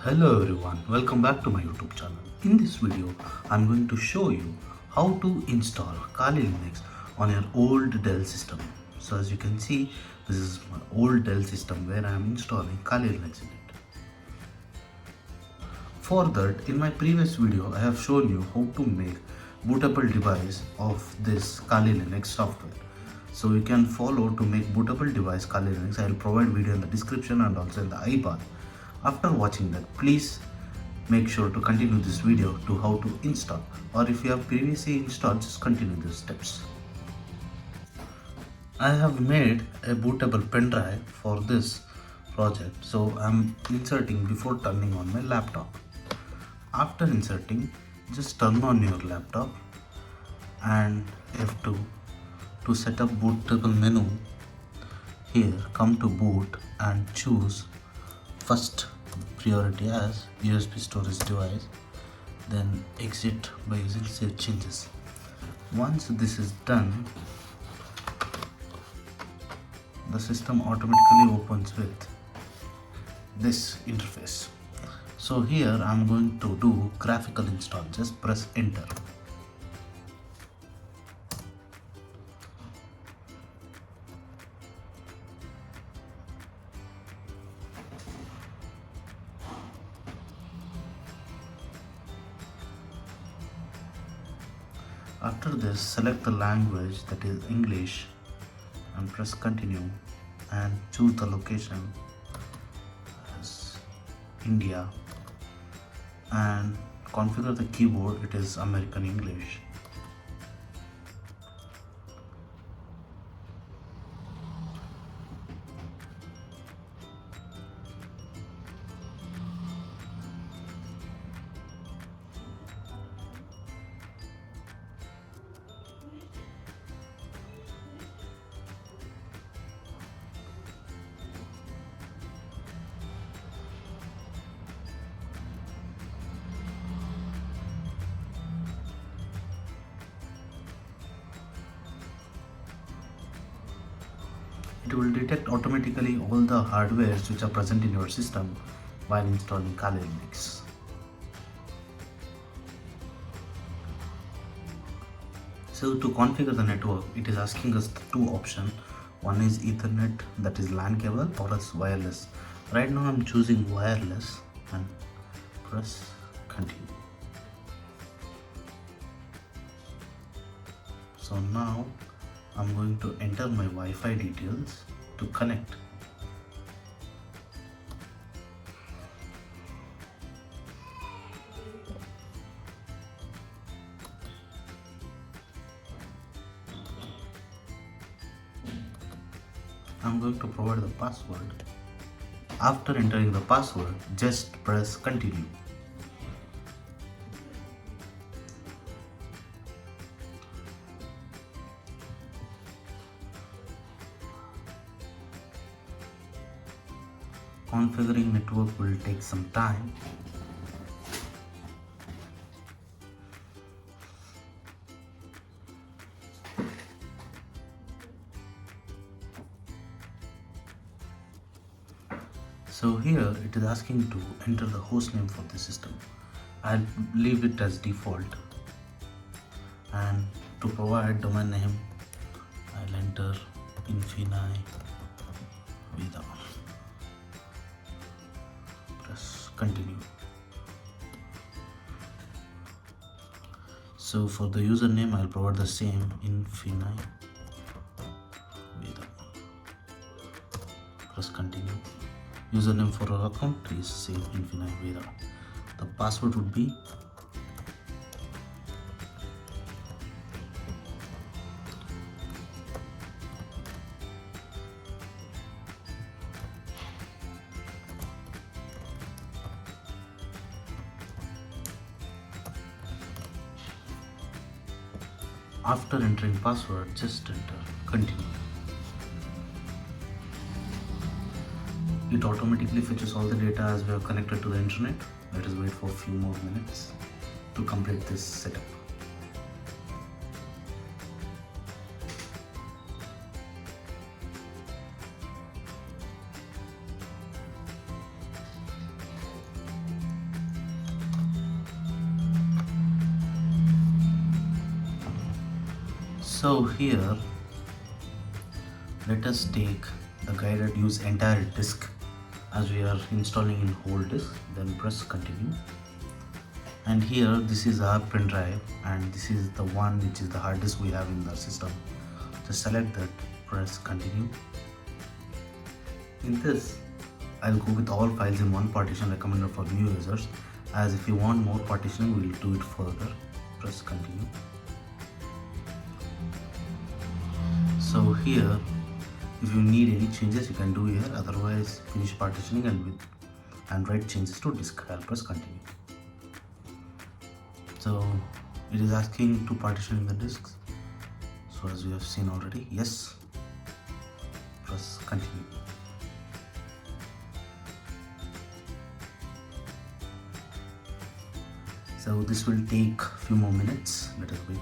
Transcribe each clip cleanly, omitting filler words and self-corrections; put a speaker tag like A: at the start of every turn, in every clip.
A: Hello everyone, welcome back to my YouTube channel. In this video, I'm going to show you how to install Kali Linux on your old Dell system. So as you can see, this is my old Dell system where I'm installing Kali Linux in it. For that, in my previous video, I have shown you how to make bootable device of this Kali Linux software. So you can follow to make bootable device Kali Linux. I will provide video in the description and also in the I bar. After watching that, please make sure to continue this video to how to install, or if you have previously installed, just continue the steps. I have made a bootable pen drive for this project, so I'm inserting before turning on my laptop. After inserting, just turn on your laptop and F2 to set up bootable menu. Here come to boot and choose first priority as USB storage device, then exit by using save changes. Once this is done, the system automatically opens with this interface. So here I'm going to do graphical install. Just press enter. After this, select the language, that is English, and press continue and choose the location as India and configure the keyboard, it is American English. It will detect automatically all the hardwares which are present in your system while installing Kali Linux. So to configure the network, it is asking us two options. One is Ethernet, that is LAN cable, or else wireless. Right now I'm choosing wireless and press continue. So now I'm going to enter my Wi-Fi details to connect. I'm going to provide the password. After entering the password, just press continue. Configuring network will take some time. So here it is asking to enter the host name for the system. I'll leave it as default, and to provide domain name I'll enter Infini Vida. Press continue. So for the username I'll provide the same Infini Vida. Press continue. Username for our account is same Infini Vida. The password would be after entering password, just enter continue. It automatically fetches all the data as we are connected to the internet. Let us wait for a few more minutes to complete this setup. So here, let us take the guided use entire disk as we are installing in whole disk, then press continue. And here this is our pen drive and this is the one which is the hard disk we have in the system. Just select that, press continue. In this, I'll go with all files in one partition recommended for new users, as if you want more partitioning we'll do it further. Press continue. So here, if you need any changes you can do here, otherwise finish partitioning and write changes to disk. I'll press continue. So it is asking to partition the disks. So as we have seen already, yes, press continue. So this will take a few more minutes, let us wait.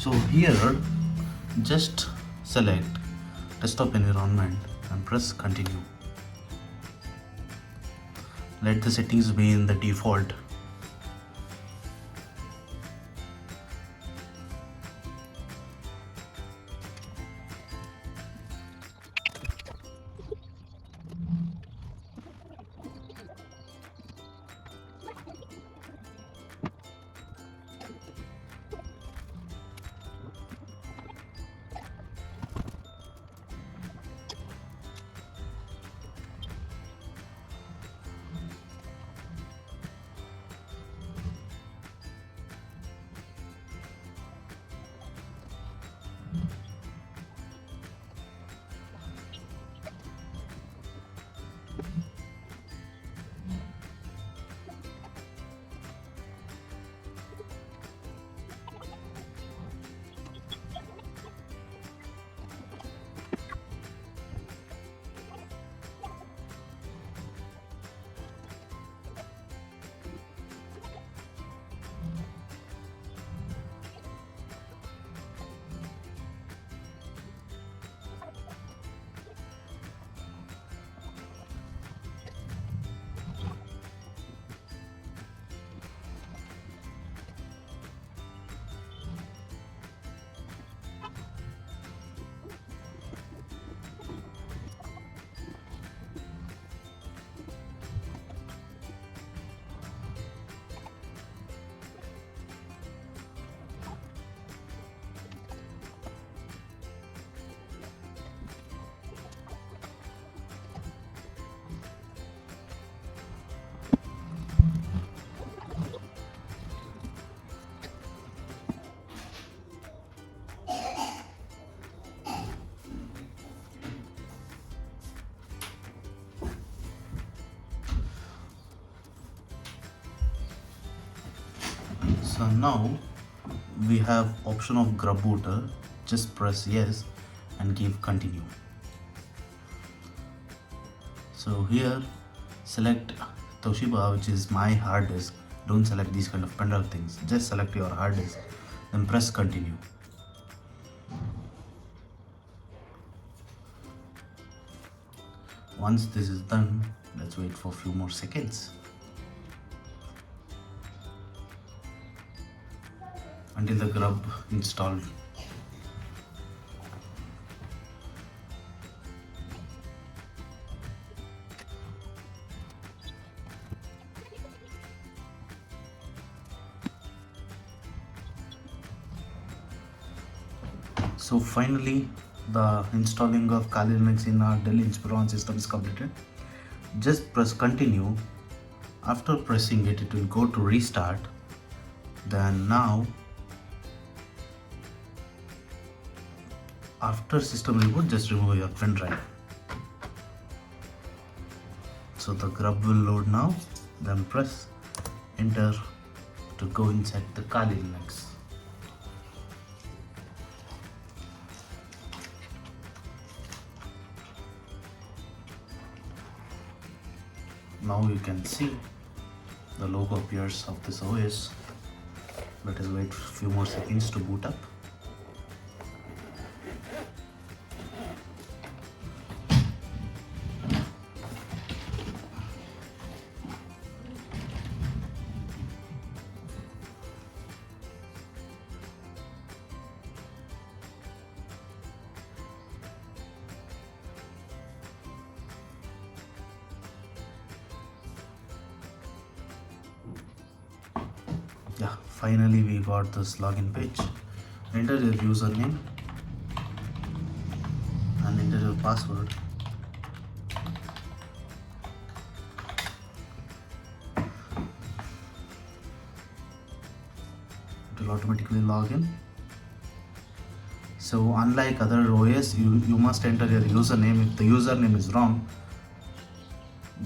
A: So here, just select desktop environment and press continue. Let the settings be in the default. So now we have option of grub booter. Just press yes and give continue. So here select Toshiba, which is my hard disk. Don't select these kind of pen drive things. Just select your hard disk, then press continue. Once this is done, let's wait for a few more seconds until the grub installed. So finally the installing of Kali Linux in our Dell Inspiron system is completed. Just press continue. After pressing it, it will go to restart. Then now after system reboot, just remove your pen drive. So the grub will load now. Then press enter to go inside the Kali Linux. Now you can see the logo appears of this OS. Let us wait a few more seconds to boot up. Yeah, finally we got this login page. Enter your username and enter your password. It will automatically log in. So unlike other OS, you must enter your username. If the username is wrong,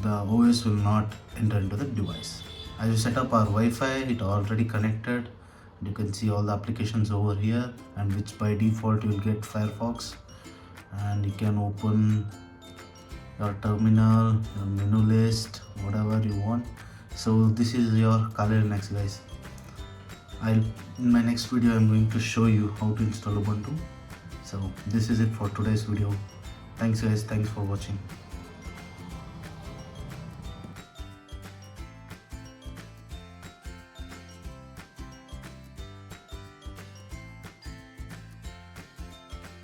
A: the OS will not enter into the device. As you set up our Wi-Fi, it already connected. You can see all the applications over here, and which by default you will get Firefox, and you can open your terminal, your menu list, whatever you want. So this is your Kali Linux, guys. In my next video I'm going to show you how to install Ubuntu. So this is it for today's video. Thanks guys, thanks for watching.